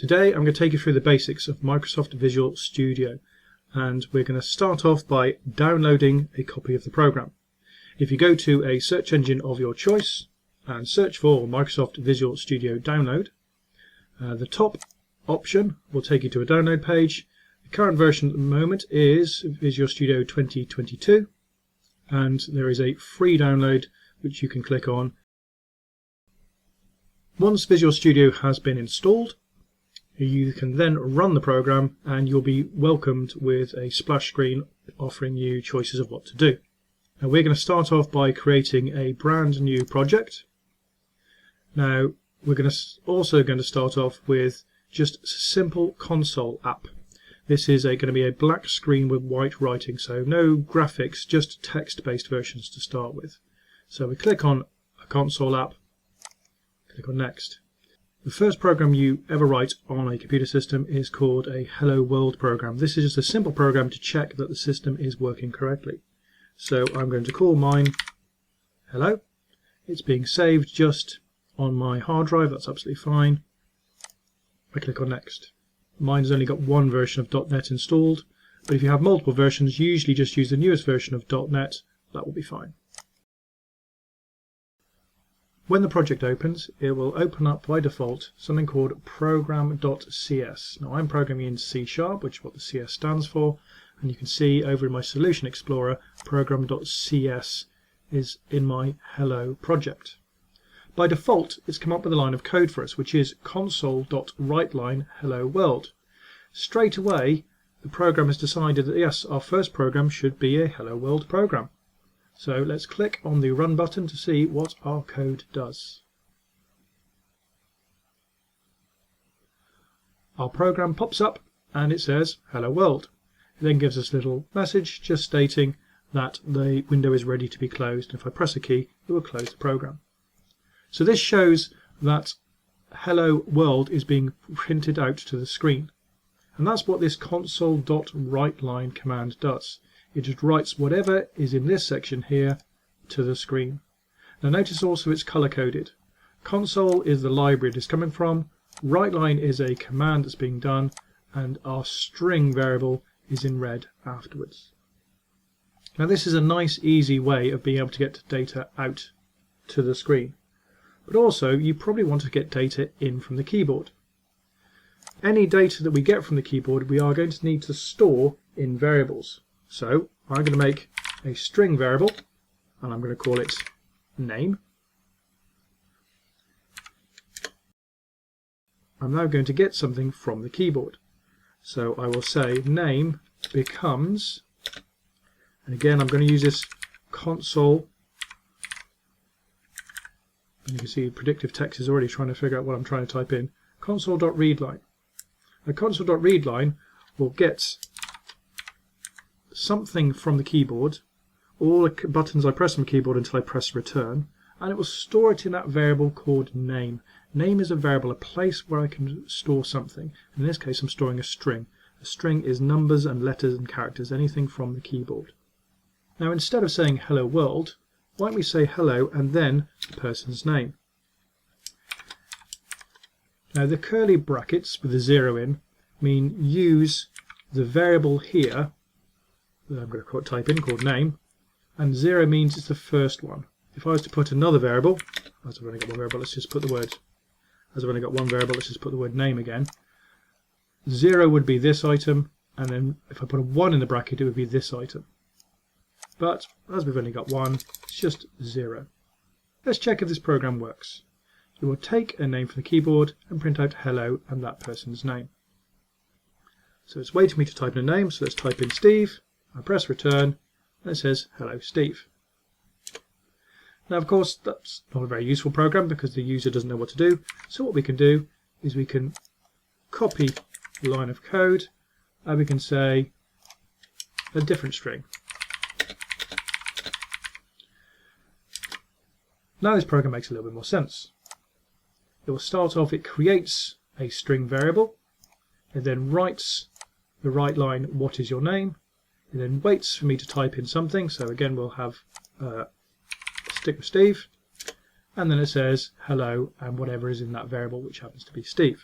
Today I'm going to take you through the basics of Microsoft Visual Studio, and we're going to start off by downloading a copy of the program. If you go to a search engine of your choice and search for Microsoft Visual Studio Download, the top option will take you to a download page. The current version at the moment is Visual Studio 2022, and there is a free download which you can click on. Once Visual Studio has been installed, you can then run the program and you'll be welcomed with a splash screen offering you choices of what to do. Now we're going to start off by creating a brand new project. Now we're also going to start off with just a simple console app. This is going to be a black screen with white writing, so no graphics, just text-based versions to start with. So we click on a console app, click on next. The first program you ever write on a computer system is called a Hello World program. This is just a simple program to check that the system is working correctly. So I'm going to call mine Hello. It's being saved just on my hard drive, that's absolutely fine. I click on next. Mine's only got one version of .NET installed, but if you have multiple versions, usually just use the newest version of .NET, that will be fine. When the project opens, it will open up by default something called program.cs. Now I'm programming in C#, which is what the CS stands for, and you can see over in my Solution Explorer, program.cs is in my Hello project. By default, it's come up with a line of code for us, which is console.writeline hello world. Straight away, the program has decided that yes, our first program should be a Hello World program. So let's click on the Run button to see what our code does. Our program pops up and it says Hello World. It then gives us a little message just stating that the window is ready to be closed. And if I press a key, it will close the program. So this shows that Hello World is being printed out to the screen. And that's what this console.writeline command does. It just writes whatever is in this section here to the screen. Now notice also it's color coded. Console is the library it is coming from, writeline is a command that's being done, and our string variable is in red afterwards. Now this is a nice easy way of being able to get data out to the screen. But also you probably want to get data in from the keyboard. Any data that we get from the keyboard we are going to need to store in variables. So I'm going to make a string variable and I'm going to call it name. I'm now going to get something from the keyboard. So I will say name becomes, and again I'm going to use this console, and you can see predictive text is already trying to figure out what I'm trying to type in, console.readline. A console.readline will get something from the keyboard, all the buttons I press on the keyboard until I press return, and it will store it in that variable called name. Name is a variable, a place where I can store something. In this case I'm storing a string. A string is numbers and letters and characters, anything from the keyboard. Now instead of saying hello world, why don't we say hello and then the person's name. Now the curly brackets with the 0 in mean use the variable here that I'm going to type in called name, and 0 means it's the first one. If I was to put another variable, as I've only got one variable, let's just put the word, as I've only got one variable, let's just put the word name again. 0 would be this item, and then if I put a 1 in the bracket it would be this item. But as we've only got one, it's just 0. Let's check if this program works. It will take a name from the keyboard and print out hello and that person's name. So it's waiting for me to type in a name, so let's type in Steve. I press return and it says hello Steve. Now of course that's not a very useful program because the user doesn't know what to do, so what we can do is we can copy the line of code and we can say a different string. Now this program makes a little bit more sense. It will start off, it creates a string variable, it then writes the right line, what is your name? It then waits for me to type in something, so again we'll have stick with Steve, and then it says hello and whatever is in that variable, which happens to be Steve.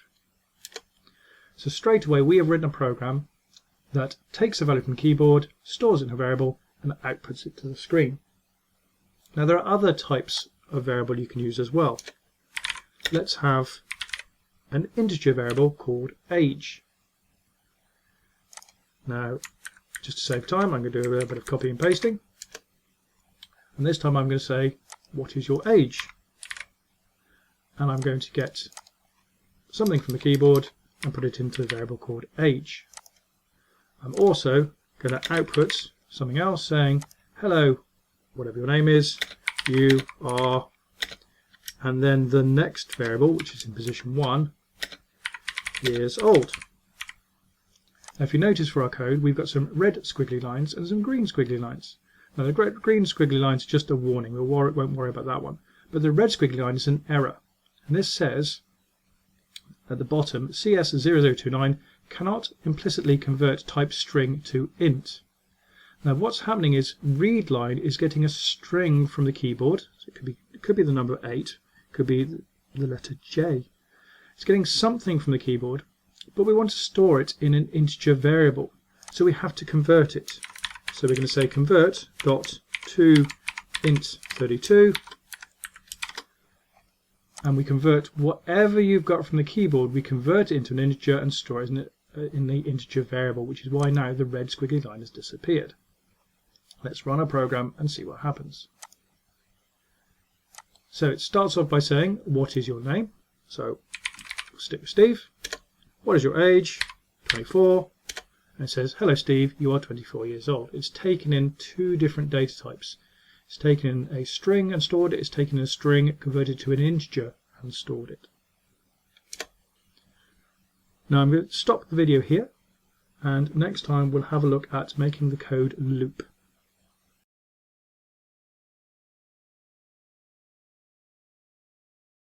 So straight away we have written a program that takes a value from the keyboard, stores it in a variable, and outputs it to the screen. Now there are other types of variable you can use as well. Let's have an integer variable called age. Now, just to save time, I'm going to do a little bit of copy and pasting. And this time I'm going to say, what is your age? And I'm going to get something from the keyboard and put it into a variable called age. I'm also going to output something else saying, hello, whatever your name is, you are, and then the next variable, which is in position 1, years old. Now if you notice for our code, we've got some red squiggly lines and some green squiggly lines. Now the green squiggly line is just a warning, we won't worry about that one. But the red squiggly line is an error. And this says at the bottom, CS0029 cannot implicitly convert type string to int. Now what's happening is readline is getting a string from the keyboard. So it could be the number 8, it could be the letter J. It's getting something from the keyboard, but we want to store it in an integer variable, so we have to convert it. So we're going to say convert dot to int32, and we convert whatever you've got from the keyboard, we convert it into an integer and store it in the integer variable, which is why now the red squiggly line has disappeared. Let's run our program and see what happens. So it starts off by saying, what is your name? So we'll stick with Steve. What is your age? 24. And it says, hello Steve, you are 24 years old. It's taken in two different data types. It's taken in a string and stored it. It's taken in a string, converted to an integer and stored it. Now I'm going to stop the video here, and next time we'll have a look at making the code loop.